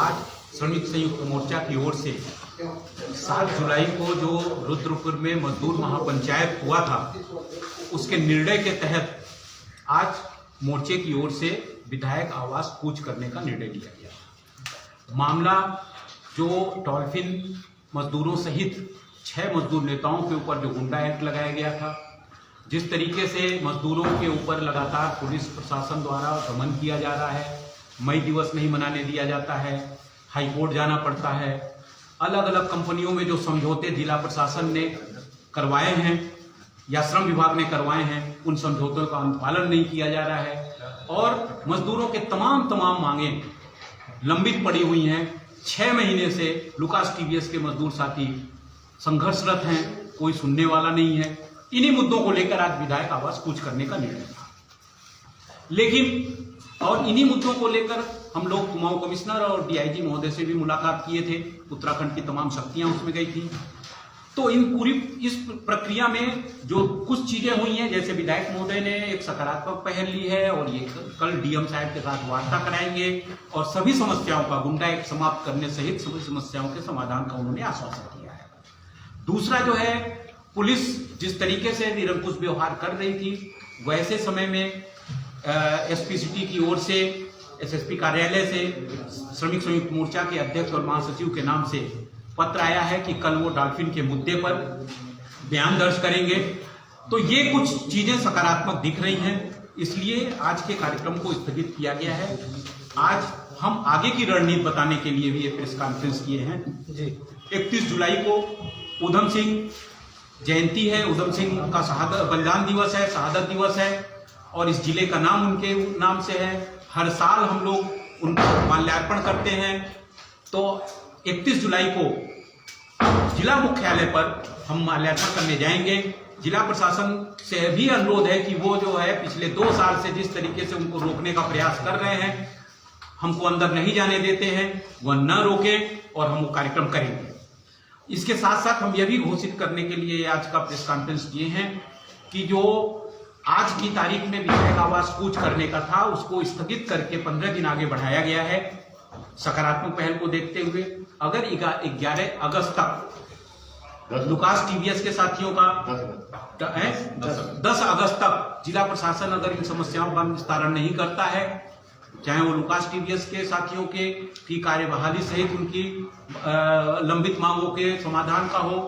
आज श्रमिक संयुक्त मोर्चा की ओर से 7 जुलाई को जो रुद्रपुर में मजदूर महापंचायत हुआ था, उसके निर्णय के तहत आज मोर्चे की ओर से विधायक आवास कूच करने का निर्णय लिया गया। मामला जो डॉल्फिन मजदूरों सहित 6 मजदूर नेताओं के ऊपर जो गुंडा एक्ट लगाया गया था, जिस तरीके से मजदूरों के ऊपर लगातार पुलिस प्रशासन द्वारा दमन किया जा रहा है, मई दिवस नहीं मनाने दिया जाता है, हाईकोर्ट जाना पड़ता है, अलग अलग कंपनियों में जो समझौते जिला प्रशासन ने करवाए हैं या श्रम विभाग ने करवाए हैं, उन समझौतों का अनुपालन नहीं किया जा रहा है और मजदूरों के तमाम मांगे लंबित पड़ी हुई हैं। 6 महीने से लुकास टीवीएस के मजदूर साथी संघर्षरत हैं, कोई सुनने वाला नहीं है। इन्हीं मुद्दों को लेकर आज विधायक आवास कूच करने का निर्णय था। लेकिन और इन्हीं मुद्दों को लेकर हम लोग कुमाऊं कमिश्नर और डीआईजी महोदय से भी मुलाकात किए थे। उत्तराखंड की तमाम शक्तियां उसमें गई थी। तो इन पूरी इस प्रक्रिया में जो कुछ चीजें हुई हैं, जैसे विधायक महोदय ने एक सकारात्मक पहल ली है और ये कल डीएम साहब के साथ वार्ता कराएंगे और सभी समस्याओं का गुंडा एक्ट समाप्त करने सहित सभी समस्याओं के समाधान का उन्होंने आश्वासन दिया है। दूसरा जो है, पुलिस जिस तरीके से निरंकुश व्यवहार कर रही थी, वैसे समय में एसपी सिटी की ओर से एसएसपी कार्यालय से श्रमिक संयुक्त मोर्चा के अध्यक्ष और महासचिव के नाम से पत्र आया है कि कल वो डॉल्फिन के मुद्दे पर बयान दर्ज करेंगे। तो ये कुछ चीजें सकारात्मक दिख रही हैं, इसलिए आज के कार्यक्रम को स्थगित किया गया है। आज हम आगे की रणनीति बताने के लिए भी ये प्रेस कॉन्फ्रेंस किए हैं। 31 जुलाई को उधम सिंह जयंती है, उधम सिंह का बलिदान दिवस है, शहादत दिवस है और इस जिले का नाम उनके नाम से है। हर साल हम लोग उनको माल्यार्पण करते हैं। तो 31 जुलाई को जिला मुख्यालय पर हम माल्यार्पण करने जाएंगे। जिला प्रशासन से भी अनुरोध है कि वो जो है पिछले 2 साल से जिस तरीके से उनको रोकने का प्रयास कर रहे हैं, हमको अंदर नहीं जाने देते हैं, वह न रोके और हम वो कार्यक्रम करेंगे। इसके साथ साथ हम यह भी घोषित करने के लिए आज का प्रेस कॉन्फ्रेंस किए हैं कि जो आज की तारीख में विधायक आवास कूच करने का था, उसको स्थगित करके 15 दिन आगे बढ़ाया गया है। सकारात्मक पहल को देखते हुए अगर 11 अगस्त तक लुकास टीवीएस के साथियों का 10 अगस्त तक जिला प्रशासन अगर इन समस्याओं का निस्तारण नहीं करता है, चाहे वो लुकास टीवीएस के साथियों की कार्य बहाली सहित उनकी लंबित मांगों के समाधान का हो,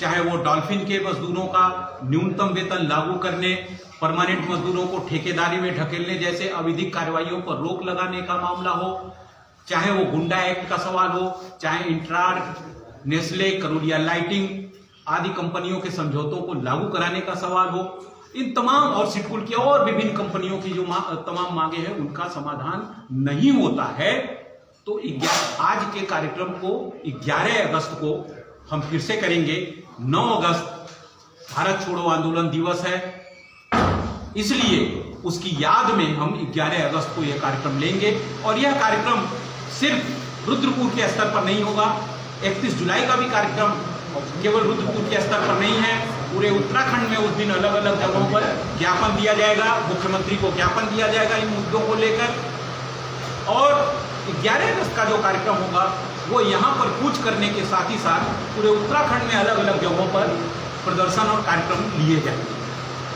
चाहे वो डॉल्फिन के मजदूरों का न्यूनतम वेतन लागू करने, परमानेंट मजदूरों को ठेकेदारी में ढकेलने जैसे अविधिक कार्रवाइयों पर रोक लगाने का मामला हो, चाहे वो गुंडा एक्ट का सवाल हो, चाहे इंट्रार, नेस्ले, करोलिया लाइटिंग आदि कंपनियों के समझौतों को लागू कराने का सवाल हो, इन तमाम और सिटकुल की और विभिन्न कंपनियों की जो तमाम मांगे हैं उनका समाधान नहीं होता है, तो आज के कार्यक्रम को 11 अगस्त को हम फिर से करेंगे। 9 अगस्त भारत छोड़ो आंदोलन दिवस है, इसलिए उसकी याद में हम 11 अगस्त को यह कार्यक्रम लेंगे और यह कार्यक्रम सिर्फ रुद्रपुर के स्तर पर नहीं होगा। 31 जुलाई का भी कार्यक्रम केवल रुद्रपुर के स्तर पर नहीं है, पूरे उत्तराखंड में उस दिन अलग अलग जगहों पर ज्ञापन दिया जाएगा, मुख्यमंत्री को ज्ञापन दिया जाएगा इन मुद्दों को लेकर। और 11 अगस्त का जो कार्यक्रम होगा वो यहाँ पर कूच करने के साथ ही साथ पूरे उत्तराखंड में अलग अलग जगहों पर प्रदर्शन और कार्यक्रम लिए जाएंगे।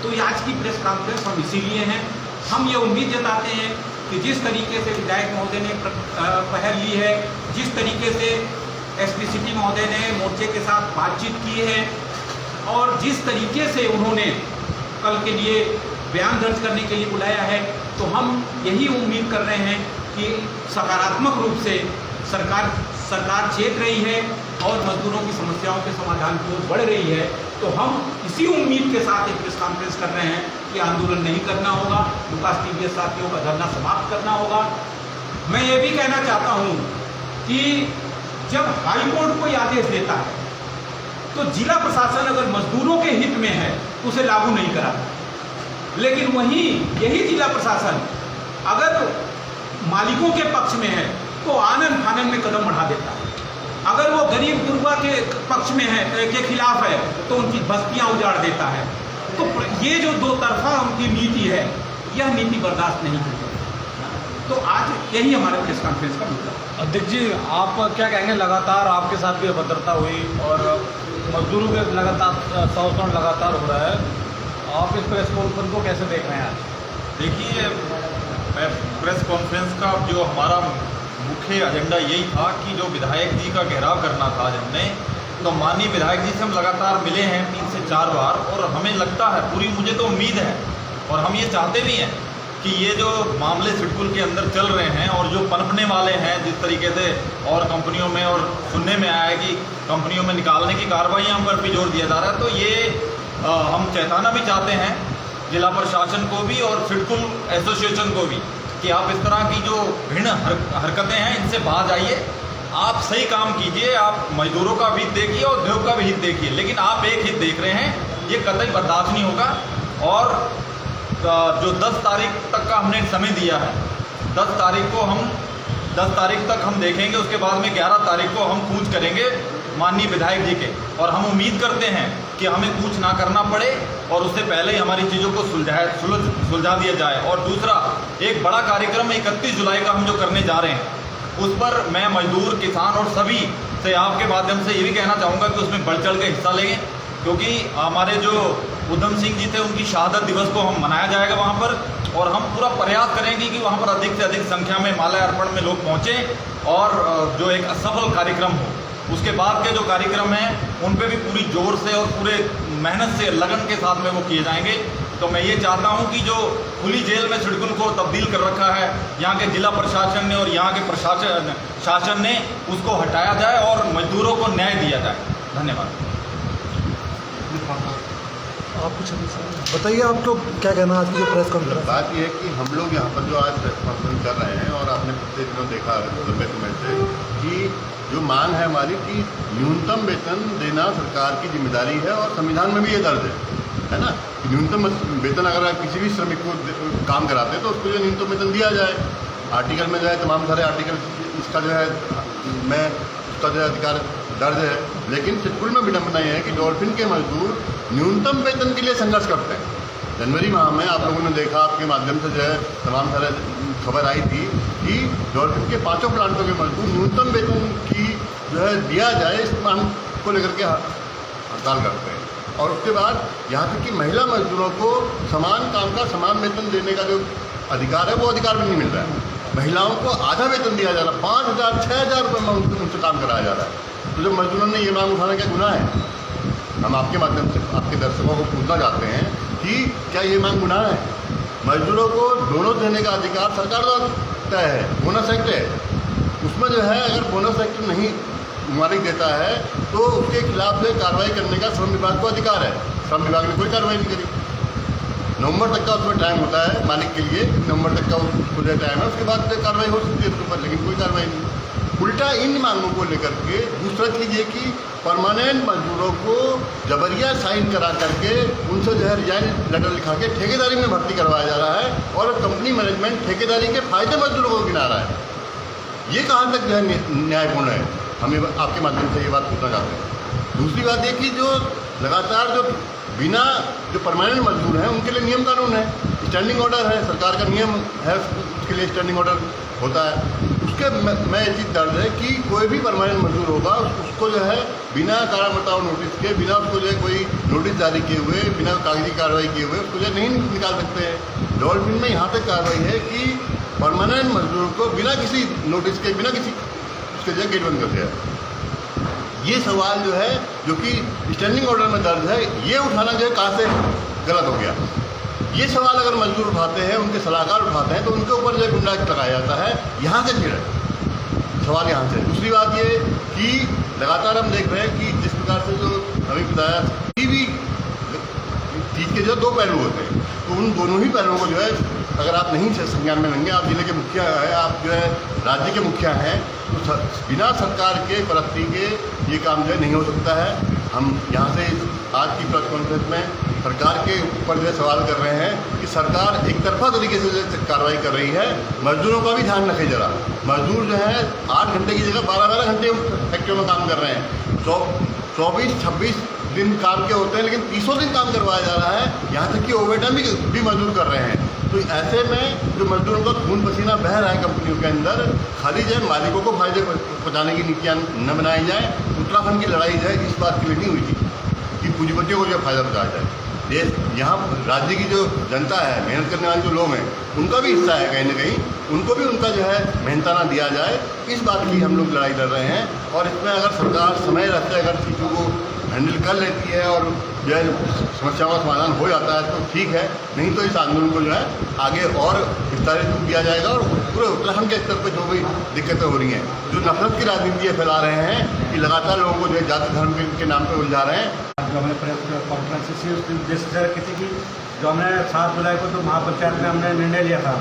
तो ये आज की प्रेस कॉन्फ्रेंस हम इसीलिए हैं। हम ये उम्मीद जताते हैं कि जिस तरीके से विधायक महोदय ने पहल ली है, जिस तरीके से एसपी सिटी महोदय ने मोर्चे के साथ बातचीत की है और जिस तरीके से उन्होंने कल के लिए बयान दर्ज करने के लिए बुलाया है, तो हम यही उम्मीद कर रहे हैं कि सकारात्मक रूप से सरकार चेत रही है और मजदूरों की समस्याओं के समाधान की ओर बढ़ रही है। तो हम इसी उम्मीद के साथ एक प्रेस कॉन्फ्रेंस कर रहे हैं कि आंदोलन नहीं करना होगा, लुकास टीवीएस साथियों का धरना समाप्त करना होगा। मैं ये भी कहना चाहता हूँ कि जब हाईकोर्ट कोई आदेश देता है तो जिला प्रशासन अगर मजदूरों के हित में है तो उसे लागू नहीं कराता, लेकिन वहीं यही जिला प्रशासन अगर मालिकों के पक्ष में है तो आनन फानन में कदम बढ़ा देता है। अगर वो गरीब गुरबा के पक्ष में है, के खिलाफ है, तो उनकी बस्तियां उजाड़ देता है। तो ये जो दो तरफा उनकी नीति है, यह नीति बर्दाश्त नहीं की जाएगी। तो आज यही हमारे प्रेस कॉन्फ्रेंस का मुद्दा है। अध्यक्ष जी, आप क्या कहेंगे, लगातार आपके साथ भी अभद्रता हुई और मजदूरों के लगातार शोषण लगातार हो रहा है, आप इस प्रेस कॉन्फ्रेंस को कैसे देख रहे हैं आज? देखिए, मैं प्रेस कॉन्फ्रेंस का जो हमारा मुख्य एजेंडा यही था कि जो विधायक जी का घेराव करना था आज हमने, तो माननीय विधायक जी से हम लगातार मिले हैं 3 से 4 बार, और हमें लगता है, पूरी मुझे तो उम्मीद है और हम ये चाहते भी हैं कि ये जो मामले सिडकुल के अंदर चल रहे हैं और जो पनपने वाले हैं जिस तरीके से और कंपनियों में, और सुनने में आया है कि कंपनियों में निकालने की कार्रवाइयाँ पर भी जोर दिया जा रहा है, तो ये हम चेताना भी चाहते हैं जिला प्रशासन को भी और सिडकुल एसोसिएशन को भी कि आप इस तरह की जो घृण हरकतें हैं इनसे बाहर आइए, आप सही काम कीजिए, आप मजदूरों का भी हित देखिए और उद्योग का भी हित देखिए, लेकिन आप एक हित देख रहे हैं, ये कतई बर्दाश्त नहीं होगा। और जो 10 तारीख तक का हमने समय दिया है, 10 तारीख तक हम देखेंगे, उसके बाद में 11 तारीख को हम कूच करेंगे माननीय विधायक जी के, और हम उम्मीद करते हैं कि हमें कूच ना करना पड़े और उससे पहले ही हमारी चीज़ों को सुलझा दिया जाए। और दूसरा, एक बड़ा कार्यक्रम 31 जुलाई का हम जो करने जा रहे हैं, उस पर मैं मजदूर, किसान और सभी से आपके माध्यम से ये भी कहना चाहूँगा कि उसमें बढ़ चढ़ के हिस्सा लेंगे, क्योंकि हमारे जो उधम सिंह जी थे उनकी शहादत दिवस को हम मनाया जाएगा वहाँ पर, और हम पूरा प्रयास करेंगे कि वहाँ पर अधिक से अधिक संख्या में माल्यार्पण में लोग पहुँचें और जो एक सफल कार्यक्रम हो। उसके बाद के जो कार्यक्रम हैं उन पे भी पूरी जोर से और पूरे मेहनत से, लगन के साथ में वो किए जाएंगे। तो मैं ये चाहता हूँ कि जो खुली जेल में सिडकुल को तब्दील कर रखा है यहाँ के जिला प्रशासन ने और यहाँ के शासन ने, उसको हटाया जाए और मजदूरों को न्याय दिया जाए। धन्यवाद। आप कुछ बताइए, आपको क्या कहना है आज की जो प्रेस कॉन्फ्रेंस? बात यह है कि हम लोग यहाँ पर जो आज प्रेस कॉन्फ्रेंस कर रहे हैं, और आपने पिछले दिनों देखा लंबे समय से कि जो मांग है हमारी कि न्यूनतम वेतन देना सरकार की जिम्मेदारी है, और संविधान में भी ये दर्ज है ना, कि न्यूनतम वेतन अगर आप किसी भी श्रमिक को काम कराते हैं तो उसको जो न्यूनतम वेतन दिया जाए। आर्टिकल में जो है तमाम सारे आर्टिकल इसका जो है उसका जो है अधिकार दर्ज है, लेकिन सिडकुल में विडम्बना यह है कि डॉल्फिन के मजदूर न्यूनतम वेतन के लिए संघर्ष करते हैं। जनवरी माह में आप लोगों ने देखा, आपके माध्यम से जो है तमाम सारे खबर आई थी कि डॉल्फिन के 5 प्लांटों के मजदूर न्यूनतम वेतन की जो है दिया जाए, इस मांग को लेकर के हड़ताल करते हैं। और उसके बाद यहाँ तक कि महिला मजदूरों को समान काम का समान वेतन देने का जो अधिकार है वो अधिकार भी नहीं मिल रहा है। महिलाओं को आधा वेतन दिया जा रहा है, 5,000 6,000 रुपये में उनसे काम कराया जा रहा है। तो जब मजदूरों ने ये मांग उठाना क्या गुनाह है? हम आपके माध्यम से आपके दर्शकों को पूछना चाहते हैं कि क्या ये मांग गुनाह है? मजदूरों को दोनों देने का अधिकार सरकार द्वारा तय है, बोनस एक्ट है, उसमें जो है अगर बोनस एक्ट नहीं मालिक देता है तो उसके खिलाफ जो कार्रवाई करने का श्रम विभाग को अधिकार है। श्रम विभाग ने कोई कार्रवाई नहीं करी। नवंबर तक का उसमें टाइम होता है मालिक के लिए, नवंबर तक का उसको जो टाइम है, उसके बाद कार्रवाई हो सकती है उसके ऊपर, लेकिन कोई कार्रवाई नहीं। उल्टा इन मांगों को लेकर के दूसरा चीज़ ये कि परमानेंट मजदूरों को जबरिया साइन करा करके उनसे जो है रिजाइन लेटर लिखा के ठेकेदारी में भर्ती करवाया जा रहा है, और कंपनी मैनेजमेंट ठेकेदारी के फायदे मजदूरों को गिना रहा है। ये कहाँ तक जो है न्यायपूर्ण है? हमें आपके माध्यम से ये बात पूछना चाहते हैं। दूसरी बात ये कि जो लगातार जो बिना जो परमानेंट मजदूर हैं उनके लिए नियम कानून है, स्टैंडिंग ऑर्डर है, सरकार का नियम है, उसके लिए स्टैंडिंग ऑर्डर होता है। उसके में ये चीज़ दर्ज है कि कोई भी परमानेंट मजदूर होगा उसको जो है बिना कारण बताओ नोटिस के, बिना उसको जो है कोई नोटिस जारी किए हुए, बिना कागजी कार्रवाई किए हुए उसको जो है नहीं निकाल सकते हैं। डॉल्फिन में यहाँ तक कार्रवाई है कि परमानेंट मजदूर को बिना किसी नोटिस के, बिना किसी उसके जो है गेट बंद कर दिया। ये सवाल जो है जो कि स्टैंडिंग ऑर्डर में दर्ज है, ये उठाना जो है कहाँ से गलत हो गया? ये सवाल अगर मजदूर उठाते हैं, उनके सलाहकार उठाते हैं, तो उनके ऊपर जो गुंडा लगाया जाता है। यहाँ से छिड़ सवाल यहाँ से। दूसरी बात ये कि लगातार हम देख रहे हैं कि जिस प्रकार से जो अभी बताया भी चीज़ के जो 2 पहलू होते हैं, तो उन दोनों ही पहलुओं को जो है अगर आप नहीं संज्ञान में लेंगे, आप जिले के मुखिया हैं, आप जो है राज्य के मुखिया हैं, तो बिना सरकार के प्रति के ये काम जो है नहीं हो सकता है। हम यहाँ से आज की प्रेस कॉन्फ्रेंस में सरकार के ऊपर जो सवाल कर रहे हैं कि सरकार एक तरफा तरीके से जो कार्रवाई कर रही है। मजदूरों का भी ध्यान रखें जरा। मजदूर जो है 8 घंटे की जगह 12-12 घंटे फैक्ट्रियों में काम कर रहे हैं। 24-26 दिन काम के होते हैं, लेकिन 30 दिन काम करवाया जा रहा है। यहाँ तक कि ओवरटाइम भी मजदूर कर रहे हैं। तो ऐसे में जो मजदूरों का खून पसीना बह रहा है कंपनियों के अंदर, खाली जो है मालिकों को फायदे पहुँचाने की नीतियाँ न बनाई जाए। उत्तराखंड की लड़ाई जो है इस बात की मीटिंग हुई थी कि पूंजीपतियों को जो फायदा पहुँचाया जाए। देश यहाँ राज्य की जो जनता है, मेहनत करने वाले जो लोग हैं, उनका भी हिस्सा है कहीं ना कहीं, उनको भी उनका जो है मेहनताना दिया जाए। इस बात की हम लोग लड़ाई लड़ रहे हैं। और इसमें अगर सरकार समय रहते अगर चीज़ों को हैंडल कर लेती है और जो है समस्याओं का समाधान हो जाता है तो ठीक है, नहीं तो इस आंदोलन को जो है आगे और विस्तारित किया जाएगा। और पूरे उत्तराखंड के स्तर पर जो भी दिक्कतें हो रही हैं, जो नफरत की राजनीति फैला रहे हैं कि लगातार लोगों को जो है जाति धर्म के नाम पर उलझा रहे हैं। जो हमने प्रेस कॉन्फ्रेंस से उसके उद्देश्य से रखी थी कि जो हमने 7 जुलाई को तो महापंचायत में हमने निर्णय लिया था,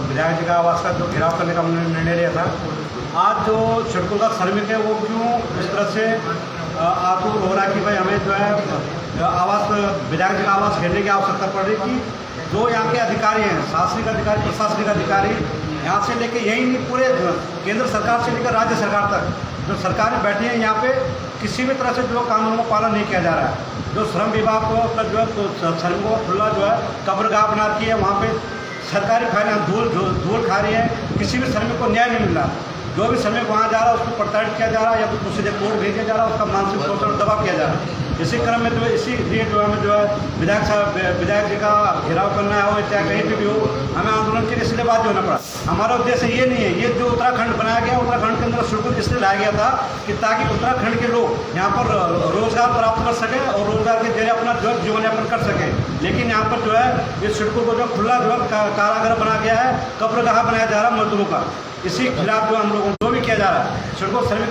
विधायक जी का आवास का जो घेराव करने का हमने निर्णय लिया था। आज जो शेडकुल का श्रमिक है वो क्यों इस तरह से आतुर हो रहा है कि भाई हमें जो है आवास, विधायक जी का आवास घेरने की आवश्यकता पड़ रही कि जो यहाँ के अधिकारी हैं, शासनिक अधिकारी, प्रशासनिक अधिकारी, यहाँ से लेके यही नहीं पूरे केंद्र सरकार से लेकर राज्य सरकार तक जो सरकारें बैठी हैं यहाँ पे किसी भी तरह से जो कानूनों का पालन नहीं किया जा रहा है। जो श्रम विभाग को जो है तो श्रमिकों को खुला जो है कब्रगाह बना रखी है, वहाँ पे सरकारी फाइनेंस धूल खा रही है, किसी भी श्रमिक को न्याय नहीं मिल रहा। जो भी श्रमिक वहाँ जा रहा है उसको प्रताड़ित किया जा रहा है या तो सीधे कोर्ट भेजा जा रहा है, उसका मानसिक शोषण दबाव किया जा रहा है। इसी क्रम में जो है इसीलिए जो हमें जो है विधायक जी का घेराव करना है, हो चाहे कहीं भी हो, हमें आंदोलन के लिए इसलिए बाध्य होना पड़ा। हमारा उद्देश्य ये नहीं है, ये जो उत्तराखंड बनाया गया, उत्तराखंड के अंदर शेडकुल इसलिए लाया गया था कि ताकि उत्तराखंड के लोग यहाँ पर रोजगार प्राप्त कर सकें और रोजगार के जरिए अपना जो जीवन यापन कर सकें। लेकिन यहाँ पर जो है इस शेडकुल को जो खुला जो है कारागार बना गया है, कब्रगाह बनाया जा रहा है मजदूरों का। इसी खिलाफ जो हम लोगों को भी किया जा रहा है। शेडकुल श्रमिक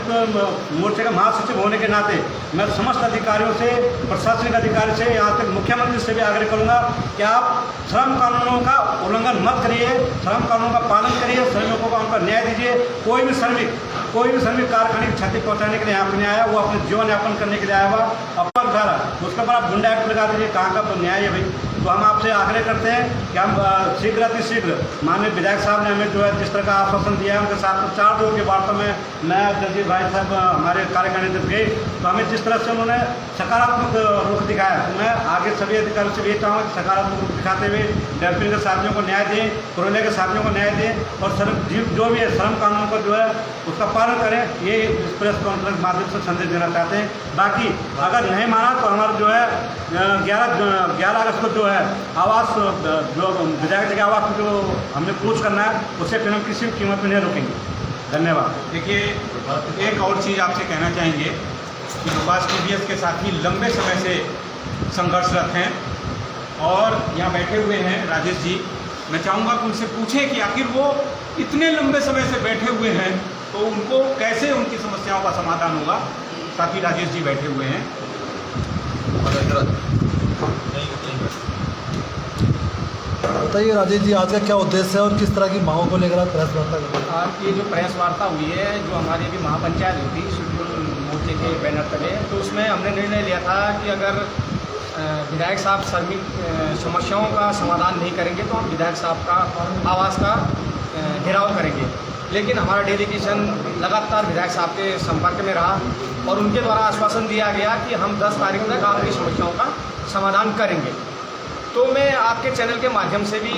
मोर्चे का महासचिव होने के नाते मैं समस्त अधिकारियों से, प्रशासनिक अधिकारी से, यहाँ तक मुख्यमंत्री से भी आग्रह करूँगा कि आप श्रम कानूनों का उल्लंघन मत करिए, श्रम कानूनों का पालन करिए, श्रमिकों को उनका न्याय दीजिए। कोई भी श्रमिक कारखाने की क्षति पहुँचाने के लिए यहाँ पर नहीं आया, वो अपने जीवन यापन करने के लिए आया हुआ अपना उठा रहा, उसके ऊपर आप गुंडा एक्ट लगा दीजिए, कहाँ का तो न्याय है भाई। तो हम आपसे आग्रह करते हैं कि हम शीघ्र अतिशीघ्र माननीय विधायक साहब ने हमें जो है जिस तरह का आश्वासन दिया है, उनके साथ 4 दिनों के वार्ता में मैं जगजीत भाई साहब हमारे कार्यकारिणी जब गए तो हमें जिस तरह से उन्होंने सकारात्मक रुख दिखाया, तो मैं आगे सभी अधिकारियों से ये चाहूँगा कि सकारात्मक रुख दिखाते हुए डैम्पिंग के साथियों को न्याय दें, कोयले के साथियों को न्याय दें और जो भी है श्रम कानून का जो है उसका पालन करें। ये इस प्रेस कॉन्फ्रेंस के माध्यम से संदेश देना चाहते हैं। बाकी अगर नहीं माना तो हमारा जो है 11 अगस्त को जो है आवास, जो विधायक जी के आवास जो हमने कूच करना है, उससे फिर हम किसी भी कीमत में नहीं रुकेंगे। धन्यवाद। देखिए, एक और चीज़ आपसे कहना चाहेंगे कि लुकास टीवीएस के साथी लंबे समय से संघर्षरत हैं और यहाँ बैठे हुए हैं राजेश जी। मैं चाहूँगा कि उनसे पूछें कि आखिर वो इतने लंबे समय से बैठे हुए हैं तो उनको कैसे उनकी समस्याओं का समाधान होगा। साथी राजेश जी बैठे हुए हैं। बताइए राजेश जी, आज का क्या उद्देश्य है और किस तरह की मांगों को लेकर आप प्रेस वार्ता कर रहे हैं? आज की जो प्रेस वार्ता हुई है, जो हमारी अभी महापंचायत हुई थी शेडकुल मोर्चे के बैनर तले, तो उसमें हमने निर्णय लिया था कि अगर विधायक साहब श्रमिक समस्याओं का समाधान नहीं करेंगे तो हम विधायक साहब का आवास का घेराव करेंगे। लेकिन हमारा डेलीगेशन लगातार विधायक साहब के संपर्क में रहा और उनके द्वारा आश्वासन दिया गया कि हम 10 तारीख तक आपकी समस्याओं का समाधान करेंगे। तो मैं आपके चैनल के माध्यम से भी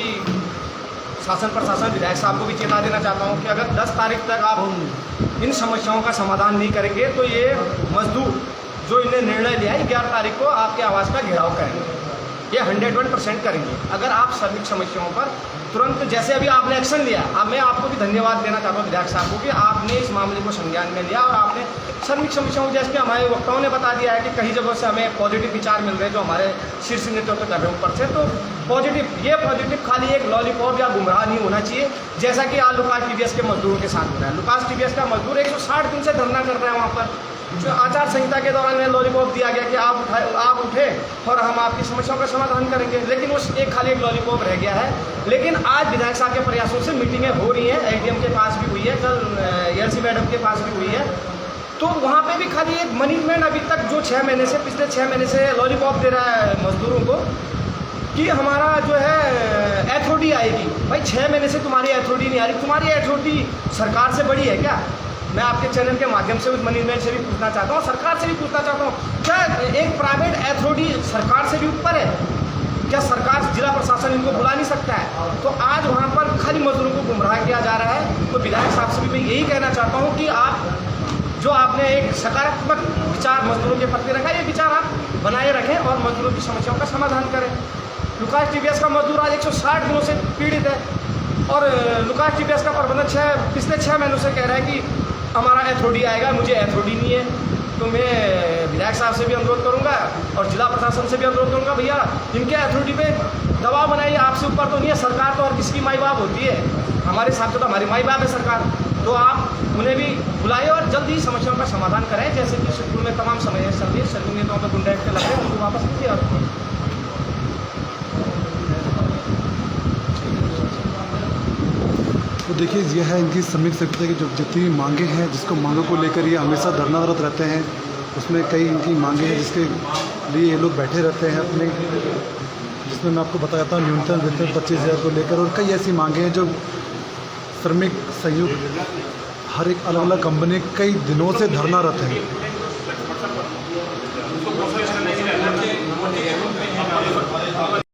शासन प्रशासन विधायक साहब को भी चेता देना चाहता हूं कि अगर 10 तारीख तक आप इन समस्याओं का समाधान नहीं करेंगे तो ये मजदूर जो इन्हें निर्णय लिया है 11 तारीख को आपके आवास का घेराव करेंगे। ये 101% करेंगे अगर आप श्रमिक समस्याओं पर तुरंत, जैसे अभी आपने एक्शन लिया। अब मैं आपको भी धन्यवाद देना चाहता हूँ विधायक साहब को कि आपने इस मामले को संज्ञान में लिया और आपने श्रमिक समस्याओं, जैसे हमारे वक्ताओं ने बता दिया है कि कई जगहों से हमें पॉजिटिव विचार मिल रहे हैं जो हमारे शीर्ष नेतृत्व कर रहे हैं ऊपर से। तो पॉजिटिव खाली एक लॉलीपॉप या गुमराह नहीं होना चाहिए, जैसा कि आज लुकास टीवीएस के मजदूरों के साथ हो रहा है। लुकास टीवीएस का मजदूर 160 दिन से धरना कर रहा है वहाँ पर। जो आचार संहिता के दौरान में लॉलीपॉप दिया गया कि आप उठे और हम आपकी समस्याओं का समाधान करेंगे, लेकिन उस खाली एक लॉलीपॉप रह गया है। लेकिन आज विधायक साहब के प्रयासों से मीटिंगें हो रही हैं, एडीएम के पास भी हुई है, कल एलसी मैडम के पास भी हुई है। तो वहाँ पे भी खाली एक मैनेजमेंट अभी तक जो पिछले 6 महीने से लॉलीपॉप दे रहा है मजदूरों को कि हमारा जो है एथॉरिटी आएगी। भाई 6 महीने से तुम्हारी एथॉरिटी नहीं आ रही, तुम्हारी एथॉरिटी सरकार से बड़ी है क्या? मैं आपके चैनल के माध्यम से उस मैनेजमेंट से भी पूछना चाहता हूँ, सरकार से भी पूछना चाहता हूँ, क्या एक प्राइवेट एथॉरिटी सरकार से भी ऊपर है? क्या सरकार जिला प्रशासन इनको बुला नहीं सकता है? तो आज वहाँ पर खाली मजदूरों को गुमराह किया जा रहा है। तो विधायक साहब से भी मैं यही कहना चाहता हूँ कि आप जो आपने एक सकारात्मक विचार मजदूरों के प्रति रखा, ये विचार आप बनाए रखें और मजदूरों की समस्याओं का समाधान करें। लुकास टीवीएस का मजदूर आज 160 दिनों से पीड़ित है और लुकास टीवीएस का प्रबंधक पिछले 6 महीनों से कह रहा है कि हमारा एथओडी आएगा, मुझे एथओडी नहीं है। तो मैं विधायक साहब से भी अनुरोध करूंगा और जिला प्रशासन से भी अनुरोध करूंगा, भैया इनके एथओडी पे दबाव बनाइए। आपसे ऊपर तो नहीं है, सरकार तो और किसकी माई बाप होती है, हमारे साथ तो हमारी माई बाप है सरकार। तो आप उन्हें भी बुलाएं और जल्दी ही समस्याओं का समाधान करें। जैसे कि शेड्यूल में तमाम समस्या चल रही है, शेड्यूल नेताओं पर गुंडा एक्ट लग रहे हैं, उनको वापस लीजिए। और तो देखिए ये है इनकी श्रमिक संगठन की जो जितनी मांगे हैं, जिसको मांगों को लेकर ये हमेशा धरनारत रहते हैं। उसमें कई इनकी मांगे हैं जिसके लिए ये लोग बैठे रहते हैं अपने, जिसमें मैं आपको बताता हूँ न्यूनतम वेतन 25,000 को लेकर और कई ऐसी मांगे हैं जो श्रमिक संयुक्त हर एक अलग अलग कंपनी कई दिनों से धरनारत है।